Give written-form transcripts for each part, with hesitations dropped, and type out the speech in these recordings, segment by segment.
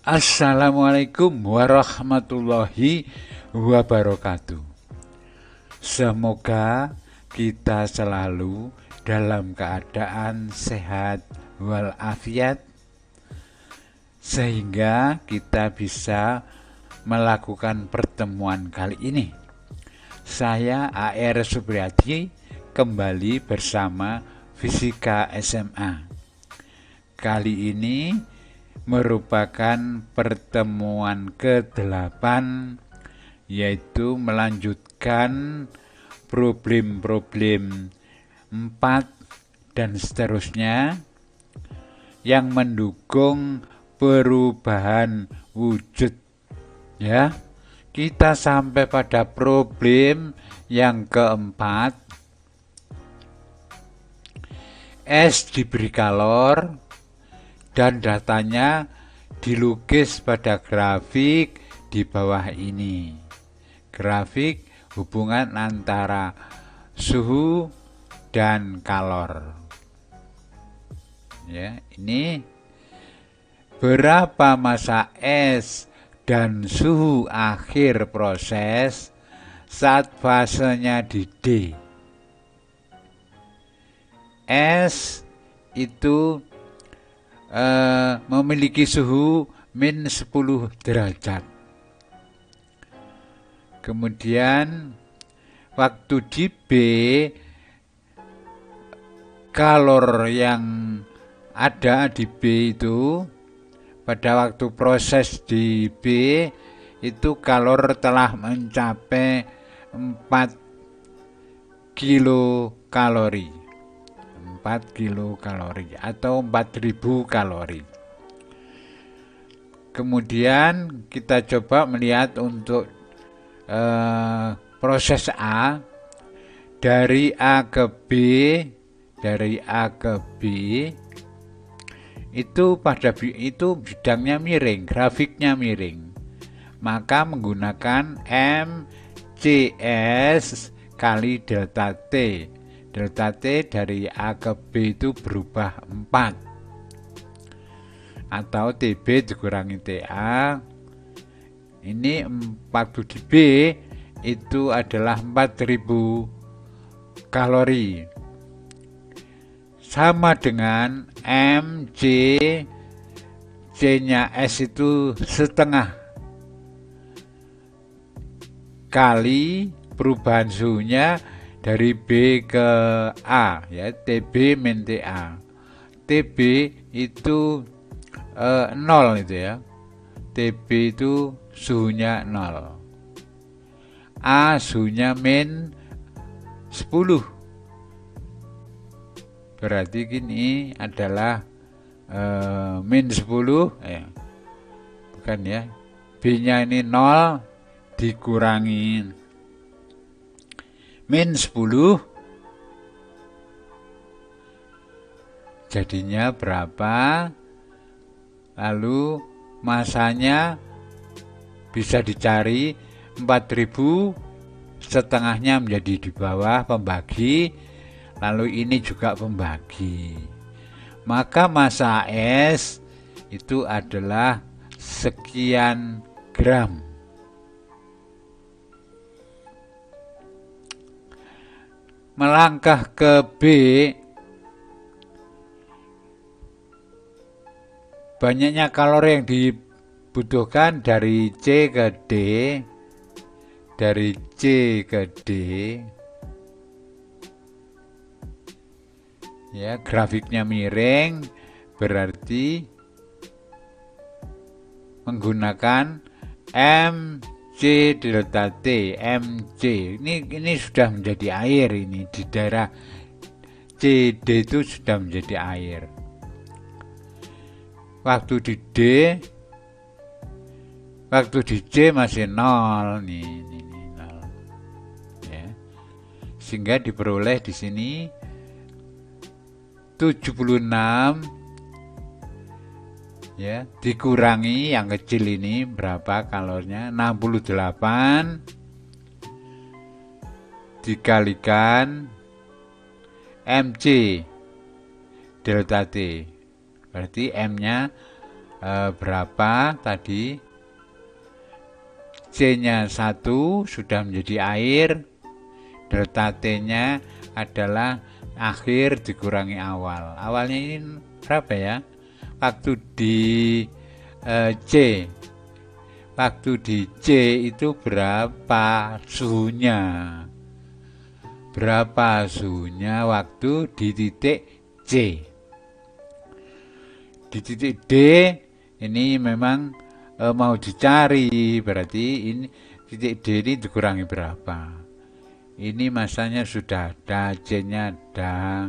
Assalamualaikum warahmatullahi wabarakatuh. Semoga kita selalu dalam keadaan sehat walafiat sehingga kita bisa melakukan pertemuan kali ini. Saya AR Supriyadi kembali bersama Fisika SMA. Kali ini merupakan pertemuan ke-8, yaitu melanjutkan problem-problem 4 dan seterusnya yang mendukung perubahan wujud. Ya, kita sampai pada problem yang keempat. S diberi kalor dan datanya dilukis pada grafik di bawah ini. Grafik hubungan antara suhu dan kalor. Ya, ini berapa massa S dan suhu akhir proses saat fasenya di D. S itu memiliki suhu min 10 derajat. Kemudian waktu di B, kalor yang ada di B itu pada waktu proses di B itu kalor telah mencapai 4 kilokalori. 4 kilokalori atau 4000 kalori. Kemudian kita coba melihat untuk proses A dari A ke B, itu bidangnya miring, grafiknya miring. Maka menggunakan MCS kali delta T. Delta T dari A ke B itu berubah 4 atau TB dikurangi TA. Ini 40 di B itu adalah 4000 kalori, sama dengan MC, C nya S itu setengah kali perubahan suhunya dari B ke A, ya, TB min TA. TB itu 0 itu ya. TB itu suhunya 0. A suhunya min 10. Berarti gini adalah min 10 ya. Bukan ya. B-nya ini 0 dikurangi min 10, jadinya berapa? Lalu masanya bisa dicari 4000, setengahnya menjadi di bawah pembagi, lalu ini juga pembagi. Maka massa S itu adalah sekian gram. Melangkah ke B, banyaknya kalori yang dibutuhkan dari C ke D, dari C ke D. Ya, grafiknya miring, berarti menggunakan MC delta T, MC. Ini sudah menjadi air, ini di daerah CD itu sudah menjadi air. Waktu di D, waktu di C masih 0 nih, ini 0. Ya. Sehingga diperoleh di sini 76, ya, dikurangi yang kecil ini berapa kalornya, 68 dikalikan MC delta T, berarti M nya berapa tadi, C-nya 1 sudah menjadi air, delta T-nya adalah akhir dikurangi awal. Awalnya ini berapa ya? Waktu di C, waktu di C itu berapa suhunya? Berapa suhunya waktu di titik C? Di titik D ini memang mau dicari, berarti ini titik D ini dikurangi berapa? Ini masanya sudah ada, C-nya ada,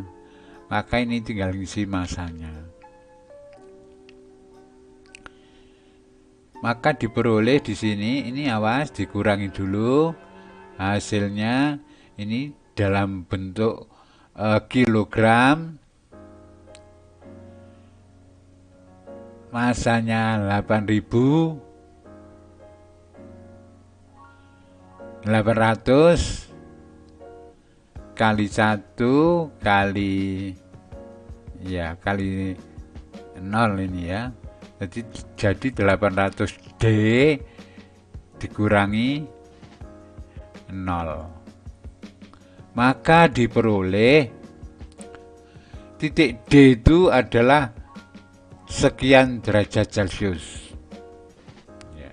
maka ini tinggal isi masanya. Maka diperoleh di sini, ini awas dikurangi dulu hasilnya ini dalam bentuk kilogram, masanya 8.800 kali 1 kali 0 ini ya. Jadi 800D dikurangi 0. Maka diperoleh titik D itu adalah sekian derajat Celcius. Ya,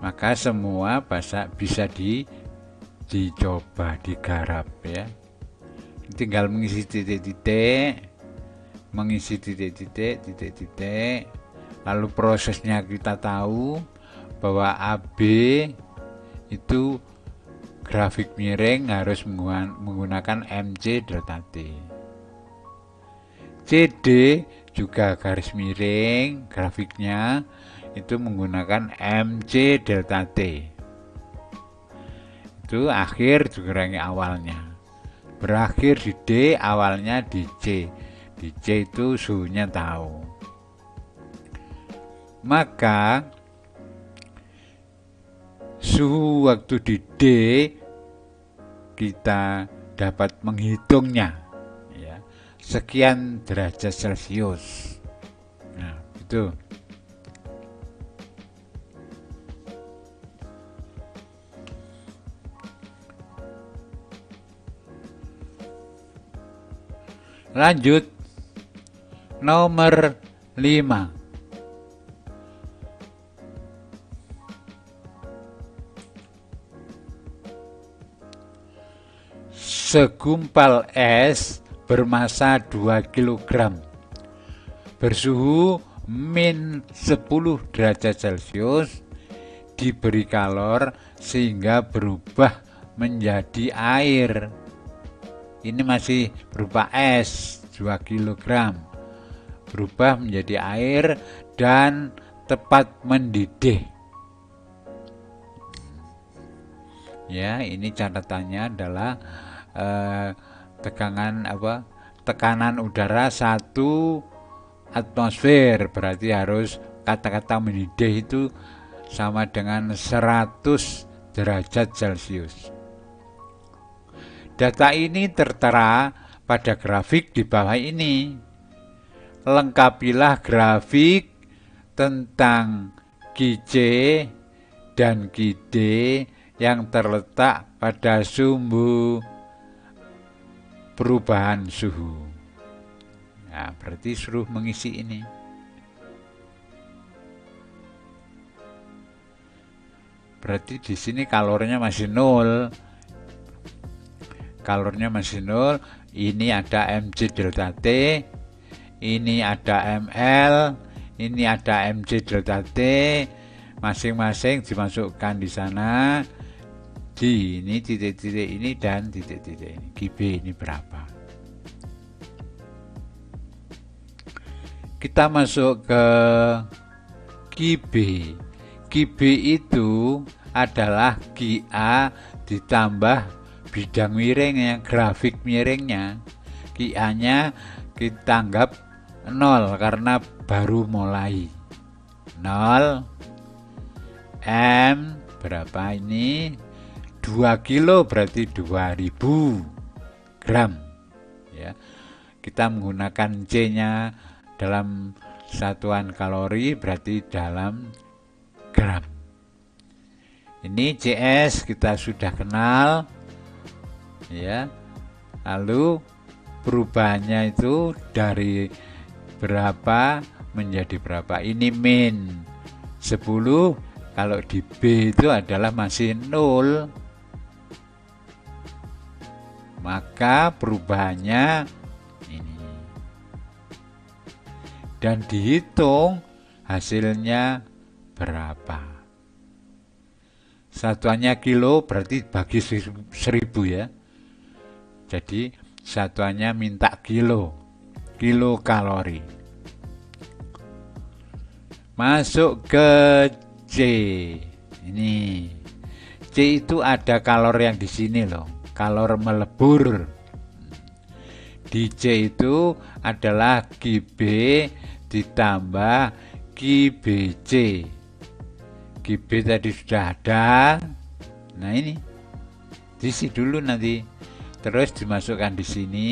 maka semua bisa dicoba, digarap ya. Tinggal mengisi titik-titik, lalu prosesnya kita tahu bahwa AB itu grafik miring harus menggunakan MC delta T. CD juga garis miring, grafiknya itu menggunakan MC delta T. Itu akhir dikurangi awalnya. Berakhir di D, awalnya di C. Di C itu suhunya tahu. Maka suhu waktu di D kita dapat menghitungnya ya, sekian derajat Celcius. Nah, itu. Lanjut nomor 5. Segumpal es bermasa 2 kg bersuhu min 10 derajat Celcius diberi kalor sehingga berubah menjadi air. Ini masih berupa es 2 kg berubah menjadi air dan tepat mendidih. Ya, ini catatannya adalah tekanan udara 1 atmosfer, berarti harus kata-kata mendidih itu sama dengan 100 derajat Celcius. Data ini tertera pada grafik di bawah ini. Lengkapilah grafik tentang QC dan QD yang terletak pada sumbu perubahan suhu. Nah, berarti suruh mengisi ini. Berarti di sini kalornya masih 0. Kalornya masih 0. Ini ada MC delta T, ini ada ML, ini ada MC delta T. Masing-masing dimasukkan di sana. Di ini titik-titik ini dan titik-titik ini. QB ini berapa? Kita masuk ke QB. QB itu adalah QA ditambah bidang miringnya, grafik miringnya. QA-nya kita anggap 0 karena baru mulai. 0 M berapa ini? 2 kilo berarti 2000 gram ya. kita menggunakan C-nya dalam satuan kalori, berarti dalam gram. Ini CS kita sudah kenal ya. Lalu perubahannya itu dari berapa menjadi berapa. Ini min 10, kalau di B itu adalah masih 0. Maka perubahannya ini. Dan dihitung hasilnya berapa. Satuannya kilo, berarti bagi 1000 ya. Jadi satuannya minta kilo kalori. Masuk ke C. Ini C itu ada kalori yang di sini loh, kalori melebur. Di C itu adalah KB ditambah QBC. GB tadi sudah ada. Nah ini diisi dulu nanti, terus dimasukkan di sini.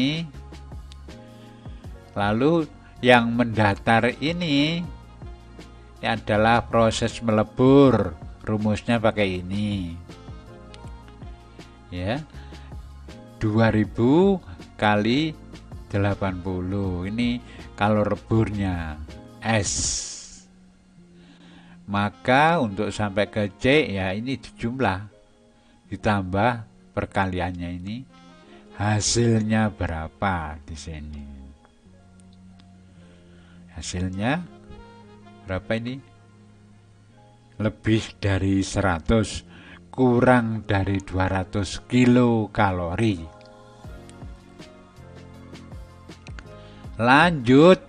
Lalu yang mendatar ini adalah proses melebur. Rumusnya pakai ini ya, 2000 kali 80. Ini kalori leburnya S. Maka untuk sampai ke C ya ini dijumlah, ditambah perkaliannya ini, hasilnya berapa di sini. Hasilnya berapa ini? Lebih dari 100, kurang dari 200 kilokalori. Lanjut,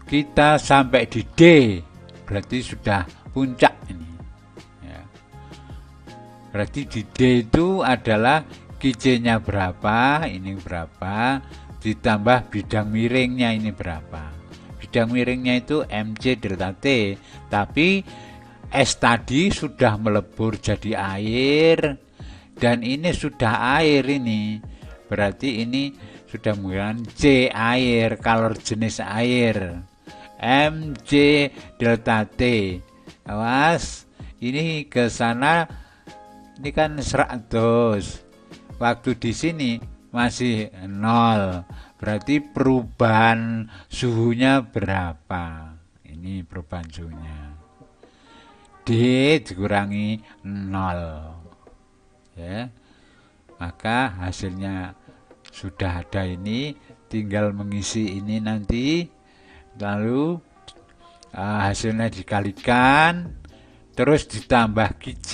kita sampai di D. Berarti sudah puncak ini ya. Berarti di D itu adalah QC-nya berapa, ini berapa, ditambah bidang miringnya ini berapa. Bidang miringnya itu MC delta T, tapi S tadi sudah melebur jadi air, dan ini sudah air ini. Berarti ini sudah menggunakan C air, kalori jenis air. MC delta T. Awas, ini ke sana, ini kan 100. Waktu di sini masih 0. Berarti perubahan suhunya berapa? Ini perubahan suhunya. D dikurangi 0. Ya. Maka hasilnya sudah ada ini, tinggal mengisi ini nanti. Lalu hasilnya dikalikan, terus ditambah QC,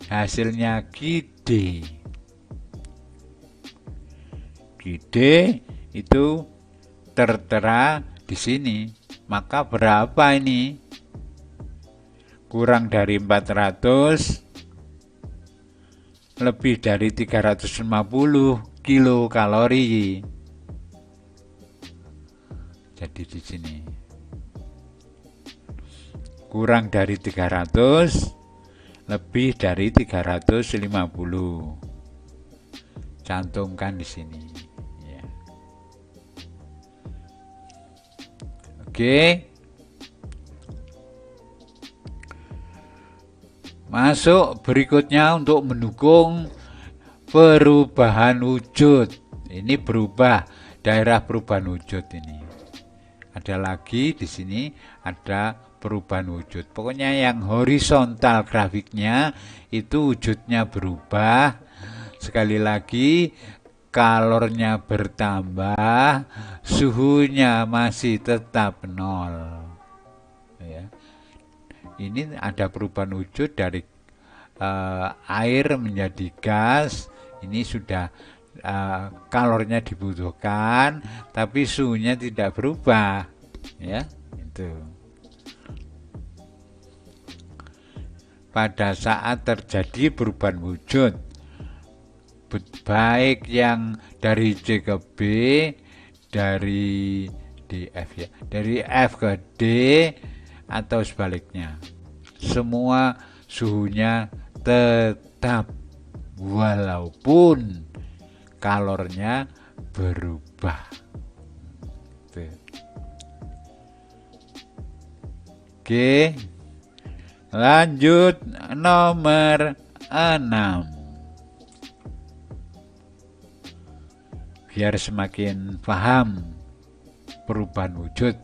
hasilnya QD. QD itu tertera di sini. Maka berapa ini? Kurang dari 400, lebih dari 350 kilokalori. Jadi di sini kurang dari 300, lebih dari 350. Cantumkan di sini ya. Oke. Masuk berikutnya untuk mendukung perubahan wujud. Ini berubah, daerah perubahan wujud ini. Ada lagi di sini ada perubahan wujud. Pokoknya yang horizontal grafiknya itu wujudnya berubah. Sekali lagi, kalornya bertambah, suhunya masih tetap 0. Ya. Ini ada perubahan wujud dari air menjadi gas. Ini sudah kalornya dibutuhkan, tapi suhunya tidak berubah, ya itu. Pada saat terjadi perubahan wujud, baik yang dari C ke B, dari DF ya, dari F ke D atau sebaliknya, semua suhunya tetap walaupun kalornya berubah. Tuh. Oke, lanjut nomor 6. Biar semakin paham perubahan wujud.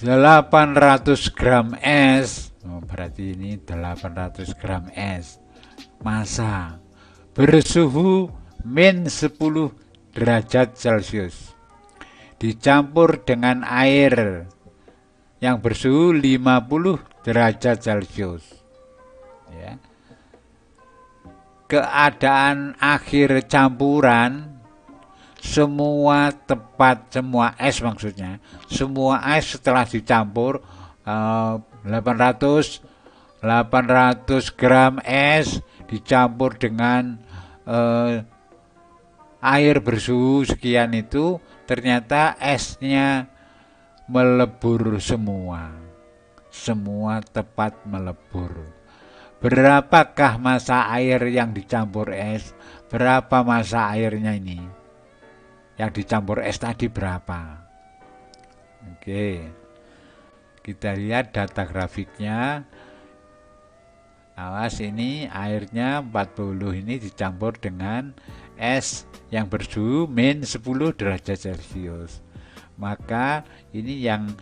800 gram es, berarti ini 800 gram es, massa, bersuhu min 10 derajat Celcius, dicampur dengan air yang bersuhu 50 derajat Celcius. Ya. Keadaan akhir campuran, semua es maksudnya, semua es setelah dicampur 800 gram es dicampur dengan air bersuhu sekian itu, ternyata esnya melebur semua tepat melebur. Berapakah massa air yang dicampur es? Berapa massa airnya ini? Yang dicampur es tadi berapa? Oke, kita lihat data grafiknya. Awas, ini airnya 40 ini dicampur dengan es yang bersuhu min 10 derajat Celcius. Maka ini yang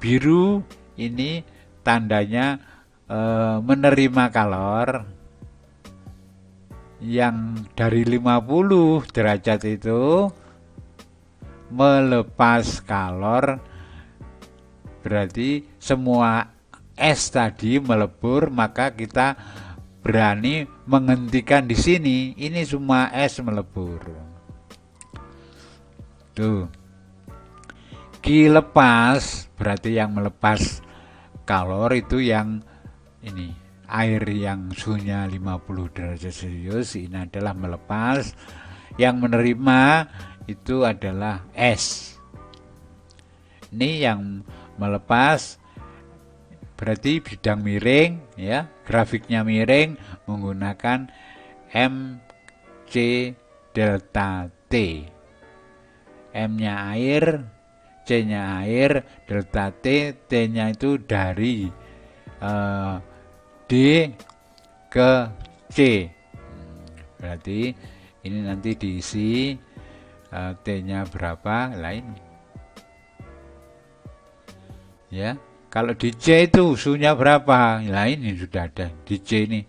biru ini tandanya menerima kalor, yang dari 50 derajat itu melepas kalor, berarti semua es tadi melebur, maka kita berani menghentikan di sini. Ini semua es melebur. Tuh. Ki lepas, berarti yang melepas kalor itu yang ini, air yang suhunya 50 derajat Celcius ini adalah melepas. Yang menerima itu adalah es. Ini yang melepas berarti bidang miring, ya, grafiknya miring menggunakan MC delta T. M-nya air, C-nya air, delta T, T-nya itu dari D ke C. Berarti ini nanti diisi T-nya berapa lain. Ya, kalau di C itu suhunya berapa? Lain ini sudah ada di C ini.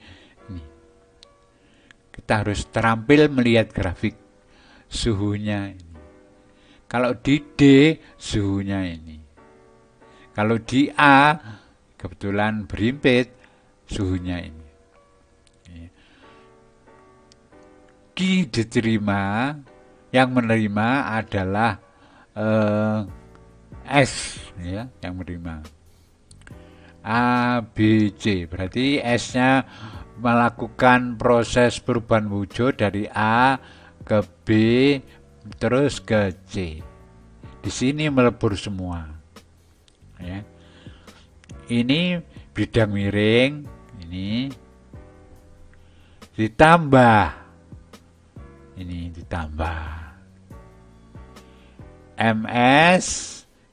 Kita harus terampil melihat grafik suhunya ini. Kalau di D suhunya ini. Kalau di A kebetulan berhimpit suhunya ini. Ki diterima, yang menerima adalah S, ya, yang menerima. A, B, C, berarti S-nya melakukan proses perubahan wujud dari A ke B terus ke C. Di sini melebur semua. Ya. Ini bidang miring, ini ditambah, MS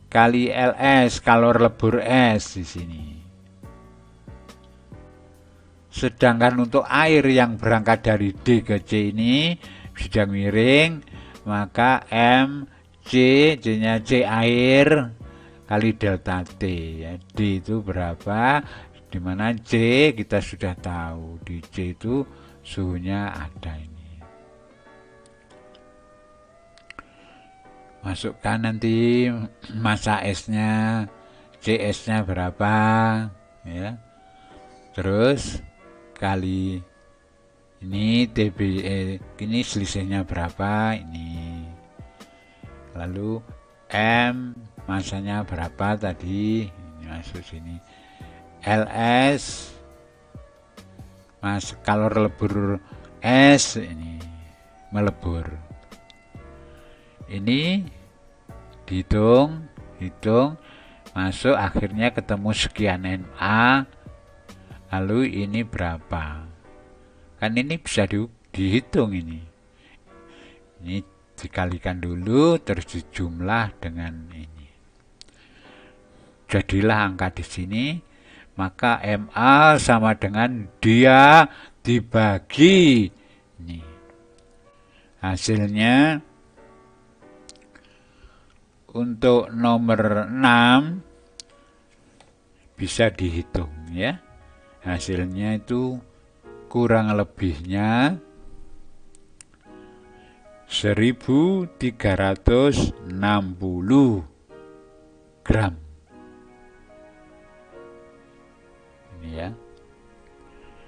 kali LS, kalor lebur es di sini. Sedangkan untuk air yang berangkat dari D ke C ini bidang miring, maka M C, C-nya C air kali delta T, ya. D itu berapa? Dimana C kita sudah tahu, di C itu suhunya ada ini. Masukkan nanti massa S-nya, CS-nya berapa, ya. Terus kali ini TBE, ini selisihnya berapa ini. Lalu M masanya berapa tadi, ini masuk sini. LS kalor lebur es ini melebur. Ini dihitung masuk, akhirnya ketemu sekian NA. Lalu ini berapa? Kan ini bisa dihitung ini. Ini dikalikan dulu terus dijumlah dengan ini. Jadilah angka di sini, maka MA sama dengan dia dibagi ini. Hasilnya untuk nomor 6 bisa dihitung ya. Hasilnya itu kurang lebihnya 1360 gram. Ini ya.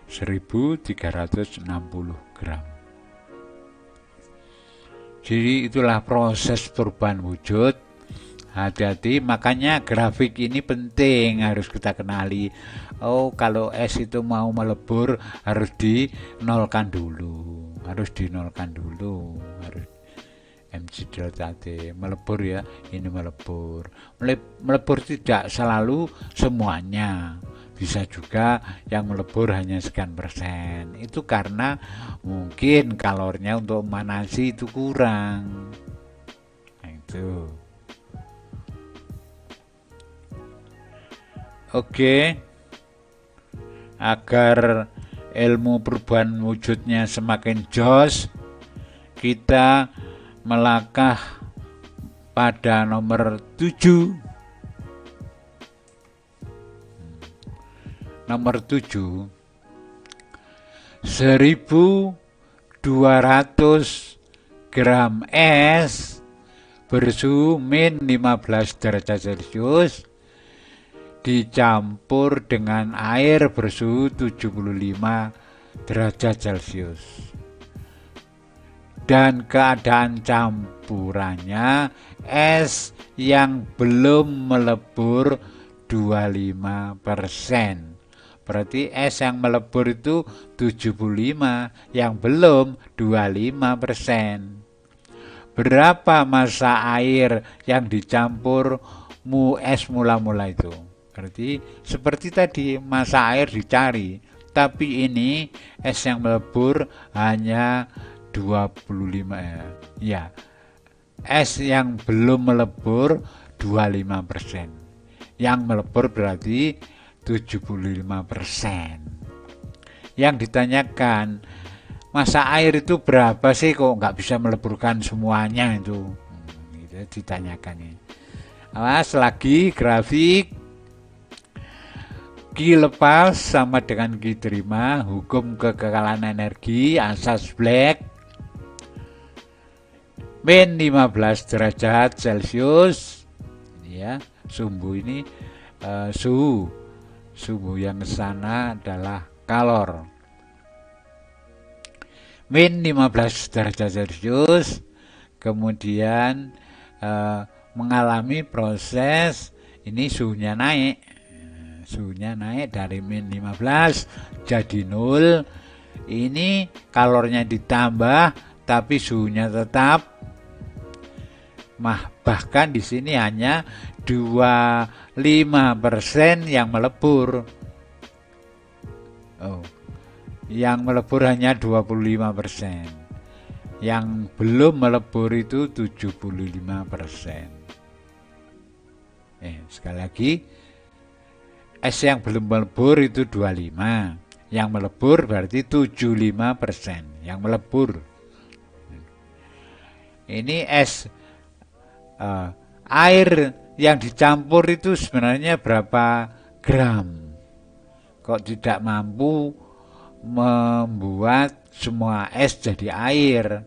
1360 gram. Jadi itulah proses perubahan wujud. Hati-hati, makanya grafik ini penting, harus kita kenali. Oh, kalau S itu mau melebur harus dinolkan dulu, harus mg delta T melebur ya, ini melebur. Melebur tidak selalu semuanya, bisa juga yang melebur hanya sekian persen. Itu karena mungkin kalornya untuk memanasi itu kurang. Nah, itu. Oke, agar ilmu perubahan wujudnya semakin jos, kita melangkah pada nomor 7. Nomor 7, 1200 gram es bersuhu min 15 derajat Celcius dicampur dengan air bersuhu 75 derajat Celcius. Dan keadaan campurannya es yang belum melebur 25%. Berarti es yang melebur itu 75, yang belum 25%. Berapa massa air yang dicampur es mula-mula itu? Berarti seperti tadi, massa air dicari, tapi ini es yang melebur hanya 25 ya. Es yang belum melebur 25%. Yang melebur berarti 75%. Yang ditanyakan, massa air itu berapa sih kok nggak bisa meleburkan semuanya itu? Gitu ditanyakan ini. Awas lagi grafik. Q lepas sama dengan Q terima, hukum kekekalan energi, asas Black, min 15 derajat Celcius. Ini ya, sumbu ini suhu yang kesana adalah kalor. Min 15 derajat Celcius, kemudian mengalami proses ini suhunya naik. Suhunya naik dari min 15 jadi 0. Ini kalornya ditambah tapi suhunya tetap. Bahkan di sini hanya 25% yang melebur. Yang melebur hanya 25%. Yang belum melebur itu 75%. Sekali lagi, es yang belum melebur itu 25, yang melebur berarti 75% yang melebur. Ini es air yang dicampur itu sebenarnya berapa gram? Kok tidak mampu membuat semua es jadi air?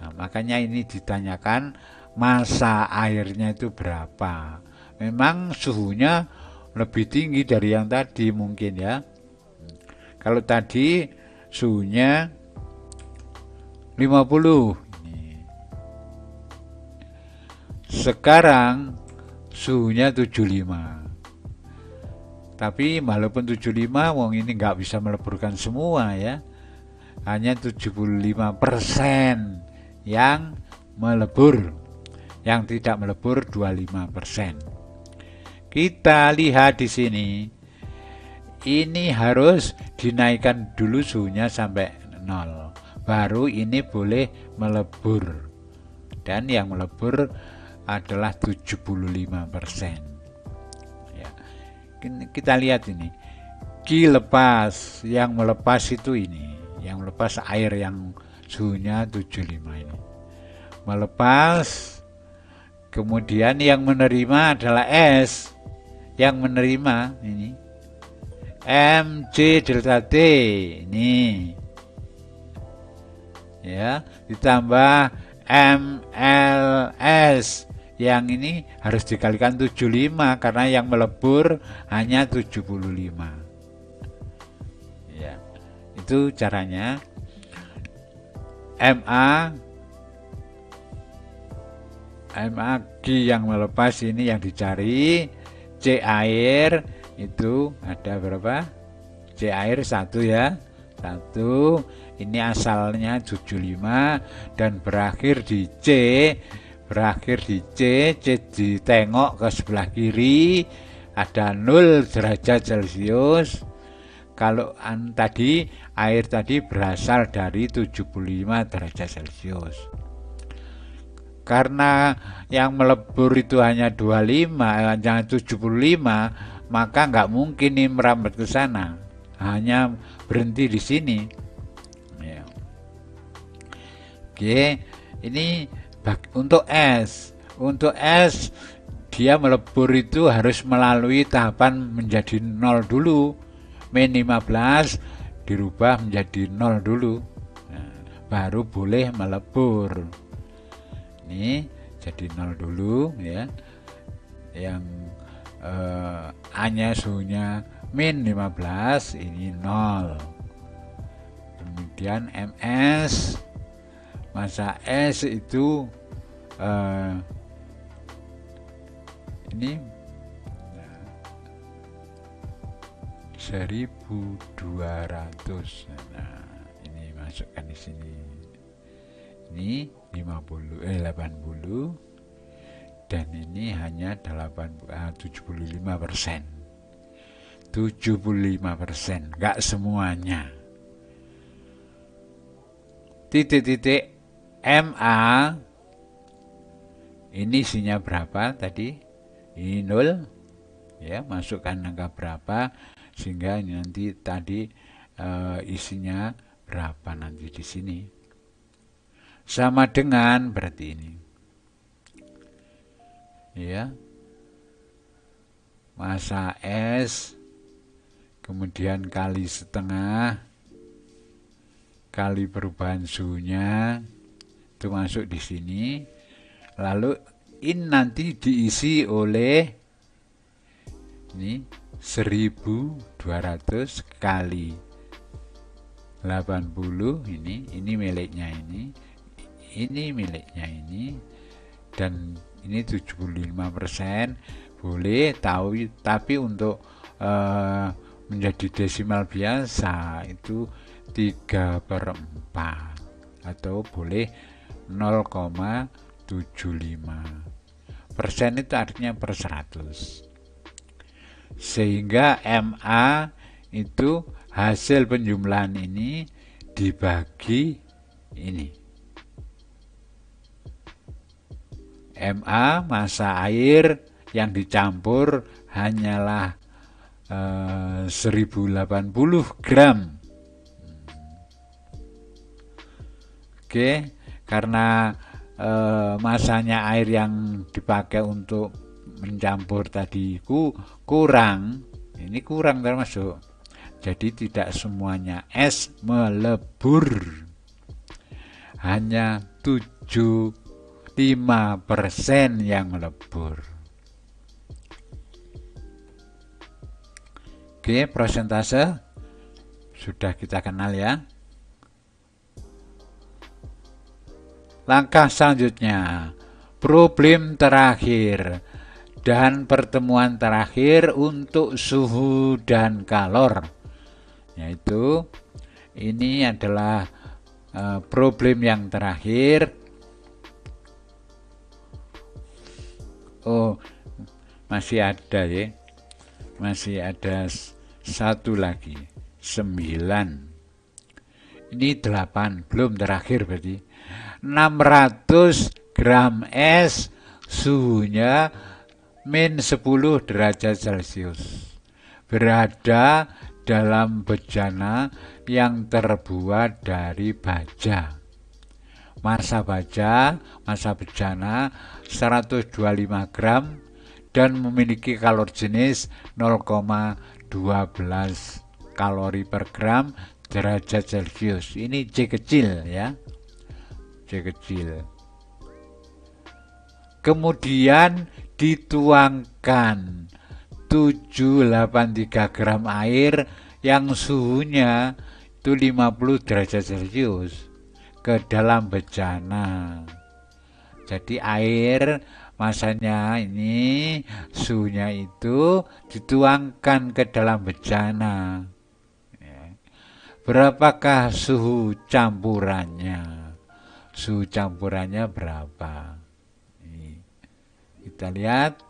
Nah, makanya ini ditanyakan massa airnya itu berapa. Memang suhunya lebih tinggi dari yang tadi mungkin ya. Kalau tadi suhunya 50, sekarang suhunya 75. Tapi walaupun 75, wong ini nggak bisa meleburkan semua ya. Hanya 75% yang melebur. Yang tidak melebur 25%. Kita lihat di sini, ini harus dinaikkan dulu suhunya sampai 0. baru ini boleh melebur, dan yang melebur adalah 75%. Ya. Kita lihat ini, Q lepas, yang melepas itu ini, yang melepas air yang suhunya 75 ini melepas. Kemudian yang menerima adalah S, yang menerima ini mc delta T ini ya, ditambah mls, yang ini harus dikalikan 75 karena yang melebur hanya 75 ya. Itu caranya. MA Q yang melepas ini yang dicari. C air itu ada berapa? C air 1 ya, 1. Ini asalnya 75 dan berakhir di C. C ditengok ke sebelah kiri ada 0 derajat Celcius. Kalau tadi air tadi berasal dari 75 derajat Celcius. Karena yang melebur itu hanya 25, hanya 75, maka nggak mungkin ini merambat ke sana, hanya berhenti di sini. Ya. Oke, ini untuk S. Untuk S, dia melebur itu harus melalui tahapan menjadi 0 dulu. Min 15 dirubah menjadi 0 dulu. Nah, baru boleh melebur. Ini jadi 0 dulu ya. Yang A-nya suhunya min 15, ini 0. Kemudian MS, masa S itu ini 1200. Nah, ini masukkan di sini. Ini 80 dan ini hanya 75%. 75%, enggak semuanya. Titik-titik MA ini isinya berapa tadi? Ini 0 ya, masukkan angka berapa sehingga nanti tadi isinya berapa nanti di sini. Sama dengan berarti ini ya, massa S kemudian kali setengah kali perubahan suhunya itu masuk di sini, lalu ini nanti diisi oleh ini 1200 kali 80, ini miliknya ini miliknya ini, dan ini 75% boleh tahu, tapi untuk menjadi desimal biasa itu 3/4 atau boleh 0,75%. Itu artinya per 100, sehingga MA itu hasil penjumlahan ini dibagi ini. MA massa air yang dicampur hanyalah 1080 gram. Oke, karena masanya air yang dipakai untuk mencampur tadi kurang, ini kurang termasuk. Jadi tidak semuanya es melebur, hanya 75% yang melebur. Oke, persentase sudah kita kenal ya. Langkah selanjutnya, problem terakhir dan pertemuan terakhir untuk suhu dan kalor, yaitu ini adalah problem yang terakhir. Oh, masih ada ya, masih ada satu lagi, 9. Ini 8, belum terakhir berarti. 600 gram es, suhunya min 10 derajat Celcius. Berada dalam bejana yang terbuat dari baja. Massa bejana 125 gram dan memiliki kalori jenis 0,12 kalori per gram derajat Celcius. Ini C kecil ya, C kecil. Kemudian dituangkan 783 gram air yang suhunya itu 50 derajat Celcius ke dalam bejana. Jadi air masanya ini suhunya itu dituangkan ke dalam bejana. Berapakah suhu campurannya? Suhu campurannya berapa? Kita lihat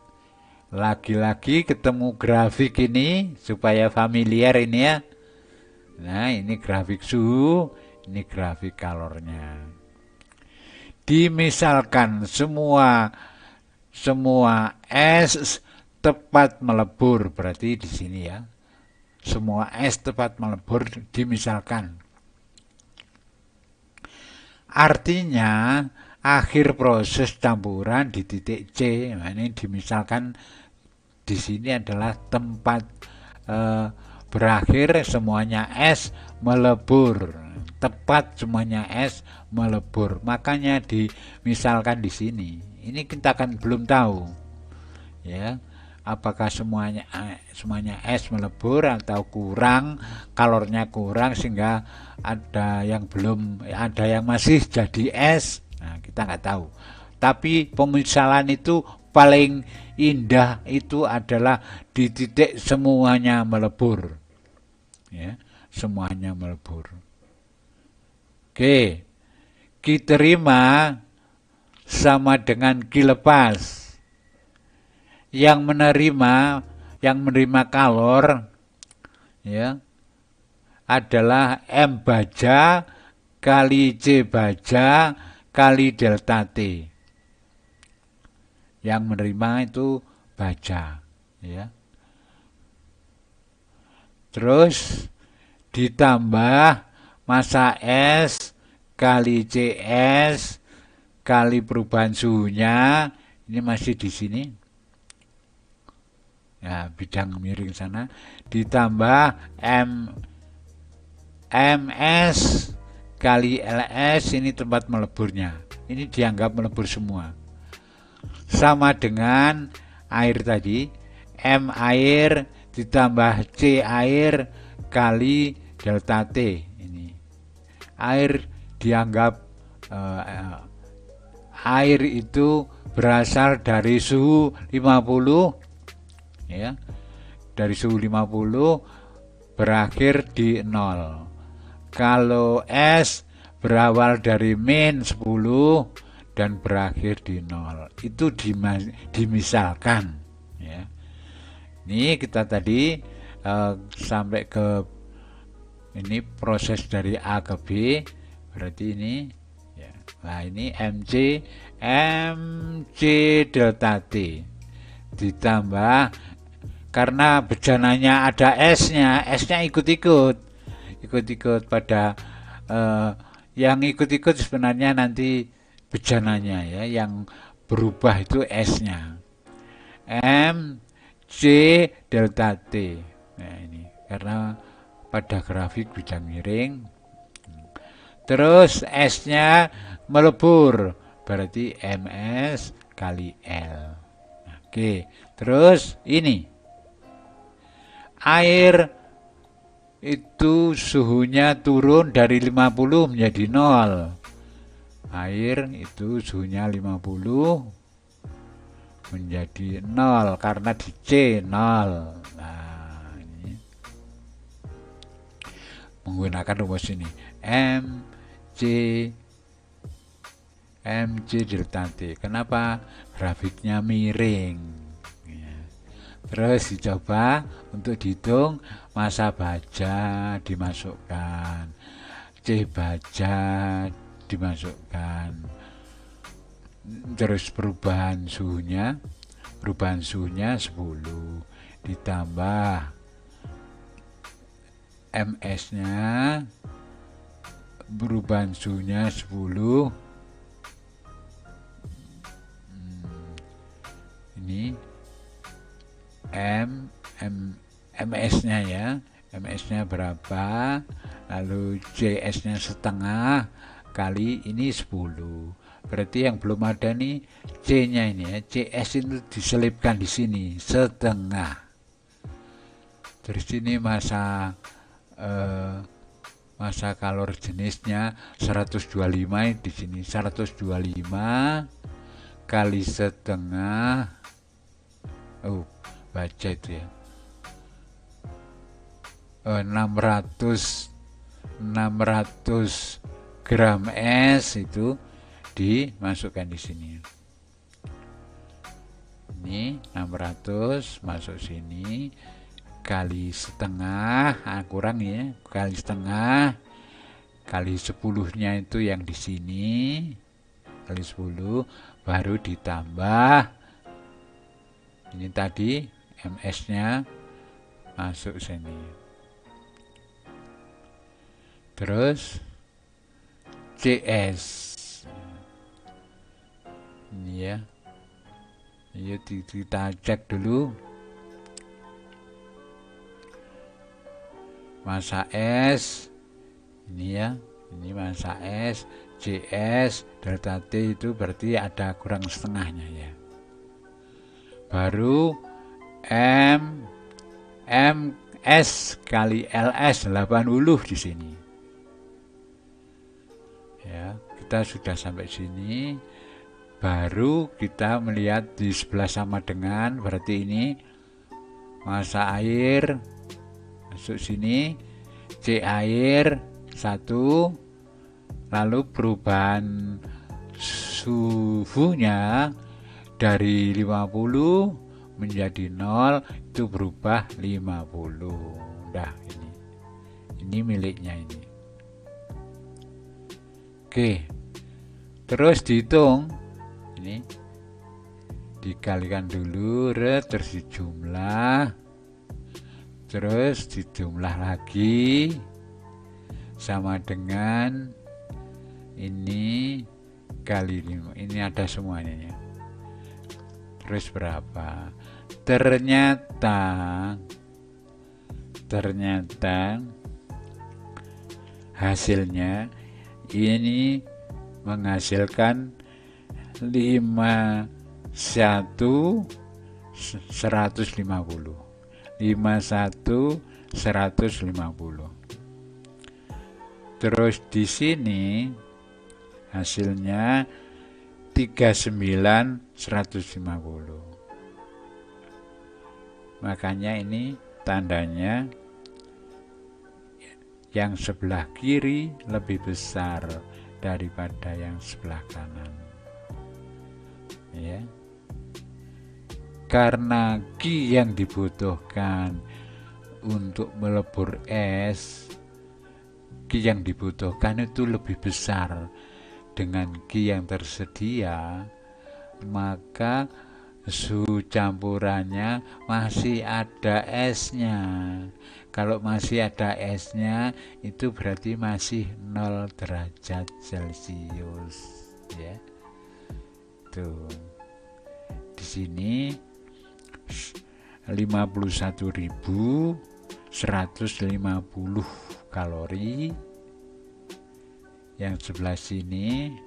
lagi-lagi ketemu grafik ini supaya familiar ini ya. Nah, ini grafik suhu, ini grafik kalornya. Dimisalkan semua es tepat melebur, berarti di sini ya. Semua es tepat melebur dimisalkan. Artinya akhir proses campuran di titik C. Nah, ini dimisalkan di sini adalah tempat berakhir semuanya es melebur. Tepat semuanya es melebur. Makanya dimisalkan di sini. Ini kita kan belum tahu. Ya. Apakah semuanya es melebur atau kurang, kalornya kurang sehingga ada yang belum, ada yang masih jadi es. Nah, kita nggak tahu. Tapi pemisalan itu paling indah itu adalah di titik semuanya melebur. Ya, semuanya melebur. Oke. Ki terima sama dengan ki lepas. Yang menerima kalor ya adalah M baja kali C baja kali delta T. Yang menerima itu baja ya. Terus ditambah massa S kali CS kali perubahan suhunya, ini masih di sini. Ya, bidang miring sana, ditambah MS kali LS, ini tempat meleburnya. Ini dianggap melebur semua. Sama dengan air tadi, M air ditambah C air kali delta T. Ini air dianggap air itu berasal dari suhu 50 ya, dari suhu 50 berakhir di 0. Kalau es berawal dari min 10 dan berakhir di 0, itu dimisalkan ya. Ini kita tadi sampai ke ini proses dari A ke B, berarti ini ya. Nah, ini MC delta T ditambah, karena bejananya ada esnya ikut-ikut pada yang ikut-ikut sebenarnya nanti bejananya ya, yang berubah itu esnya. M C delta T. Nah, ini karena pada grafik bidang miring. Terus esnya melebur, berarti MS kali L. Oke, terus ini air itu suhunya turun dari 50 menjadi 0. Air itu suhunya 50 menjadi 0 karena di C 0. Nah, ini menggunakan rumus ini MC delta T. Kenapa grafiknya miring? Terus dicoba untuk dihitung massa baja, dimasukkan C C baja dimasukkan, terus perubahan suhunya 10 ditambah ms nya perubahan suhunya 10. Ini ms nya ya, ms nya berapa, lalu cs nya setengah kali ini 10. Berarti yang belum ada nih C nya ini ya, CS itu diselipkan di sini setengah. Terus ini massa kalor jenisnya 125, di sini 125 kali setengah, baca itu ya, 600 gram es itu dimasukkan di sini. Ini 600 masuk sini kali setengah, kurang ya, kali setengah kali 10-nya itu yang di sini kali 10, baru ditambah ini tadi ms nya masuk sini, terus cs ini ya. Yuk kita cek dulu massa S ini ya, ini massa S, CS delta T itu berarti ada kurang setengahnya ya. Baru MS kali LS 80 di sini ya. Kita sudah sampai sini, baru kita melihat di sebelah sama dengan, berarti ini massa air masuk sini, C air 1, lalu perubahan suhunya dari 50 menjadi 0 itu berubah 50. Udah, ini miliknya ini. Oke, terus dihitung, ini dikalikan dulu, terus dijumlah, terus dijumlah lagi sama dengan ini kali 5, ini ada semuanya ya. Terus berapa? Ternyata hasilnya ini menghasilkan 51 150. Terus di sini hasilnya 39 150. Makanya ini tandanya yang sebelah kiri lebih besar daripada yang sebelah kanan ya. Karena Q yang dibutuhkan untuk melebur es, Q yang dibutuhkan itu lebih besar dengan Q yang tersedia, maka suhu campurannya masih ada esnya. Kalau masih ada esnya itu berarti masih 0 derajat Celcius ya. Tuh. Di sini 51.150 kalori. Yang sebelah sini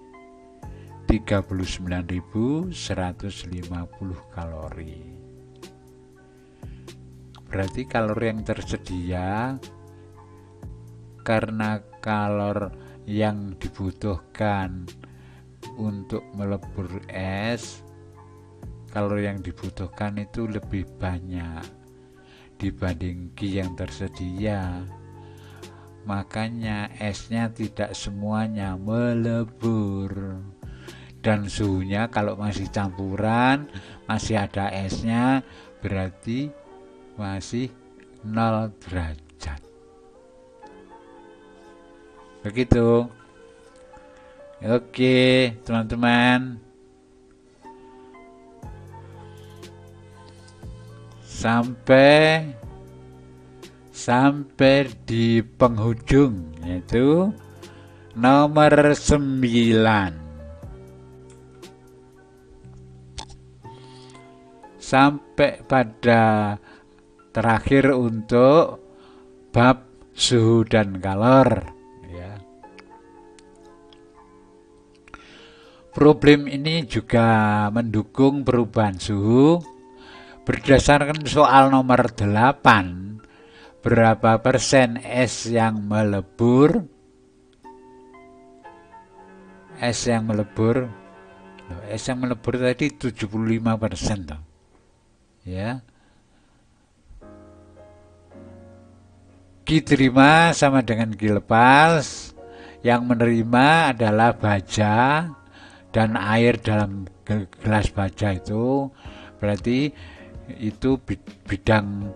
39.150 kalori. Berarti kalori yang tersedia, karena kalori yang dibutuhkan untuk melebur es, kalori yang dibutuhkan itu lebih banyak dibanding Q yang tersedia. Makanya esnya tidak semuanya melebur. Dan suhunya kalau masih campuran, masih ada esnya, berarti masih 0 derajat. Begitu. Oke, teman-teman. Sampai di penghujung, yaitu nomor 9. Sampai pada terakhir untuk bab suhu dan kalor, ya. Problem ini juga mendukung perubahan suhu berdasarkan soal nomor 8. Berapa persen es yang melebur? Es yang melebur tadi 75% toh. Ya. Ki terima sama dengan Ki lepas. Yang menerima adalah baja dan air dalam gelas baja itu. Berarti itu bidang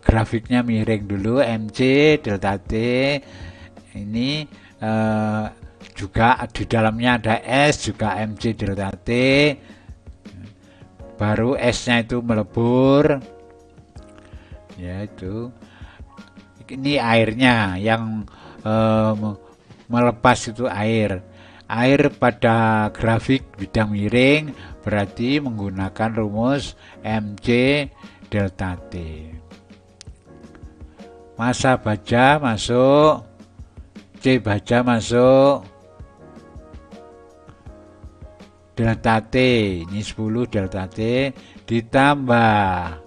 grafiknya miring dulu, MC delta T. Ini juga di dalamnya ada S, juga MC delta T. Baru S-nya itu melebur. Ya, itu. Ini airnya yang melepas itu air. Air pada grafik bidang miring berarti menggunakan rumus MC delta T. Massa baja masuk, C baja masuk, delta T ini 10 delta T ditambah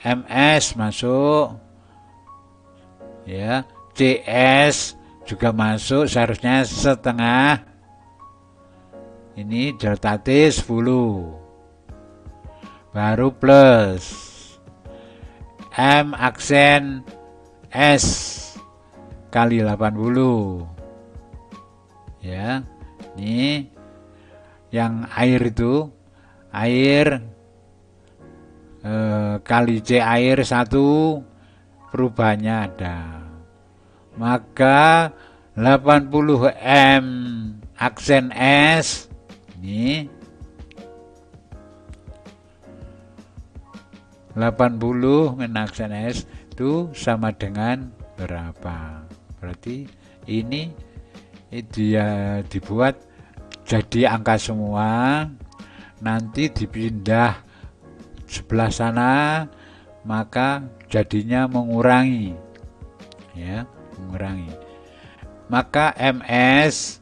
MS masuk, ya, CS juga masuk, seharusnya setengah. Ini delta T 10, baru plus M aksen S kali 80, ya. Ini yang air itu air kali C air 1, perubahannya ada, maka 80 M aksen S ini 80 min aksen S itu sama dengan berapa? Berarti ini dia dibuat jadi angka semua, nanti dipindah sebelah sana, maka jadinya mengurangi, ya, mengurangi. Maka MS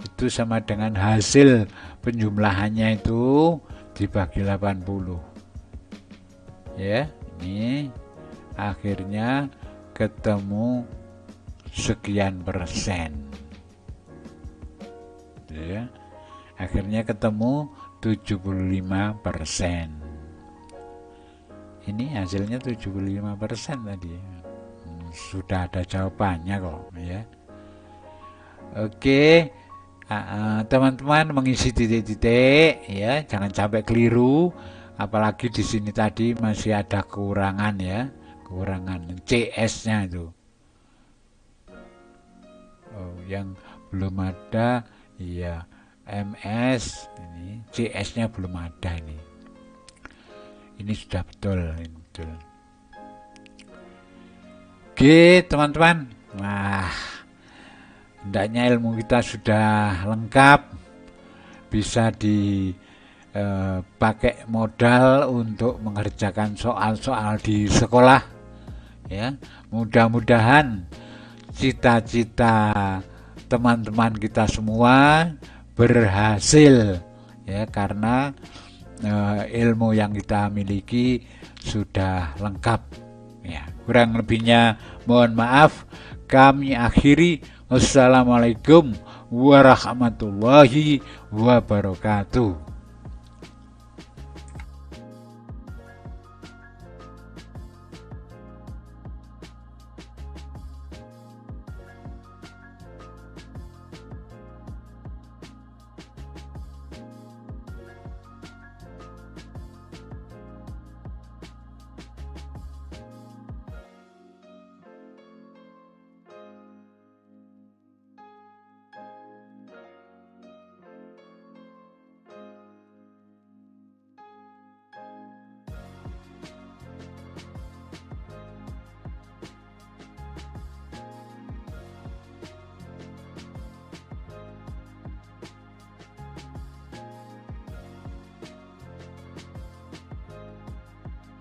itu sama dengan hasil penjumlahannya itu dibagi 80. Ya, ini akhirnya ketemu sekian persen. Ya, akhirnya ketemu 75%. Ini hasilnya 75% tadi. Sudah ada jawabannya kok, ya. Oke, teman-teman mengisi titik-titik, ya, jangan sampai keliru. Apalagi di sini tadi masih ada kekurangan, ya, kekurangan CS-nya itu. Oh, yang belum ada, iya, MS ini, CS-nya belum ada ini. Ini sudah betul, ini betul. Oke, teman-teman. Wah, hendaknya ilmu kita sudah lengkap, bisa dipakai modal untuk mengerjakan soal-soal di sekolah, ya. Mudah-mudahan cita-cita teman-teman kita semua berhasil, ya, karena ilmu yang kita miliki sudah lengkap, ya. Kurang lebihnya mohon maaf. Kami akhiri. Wassalamualaikum warahmatullahi wabarakatuh.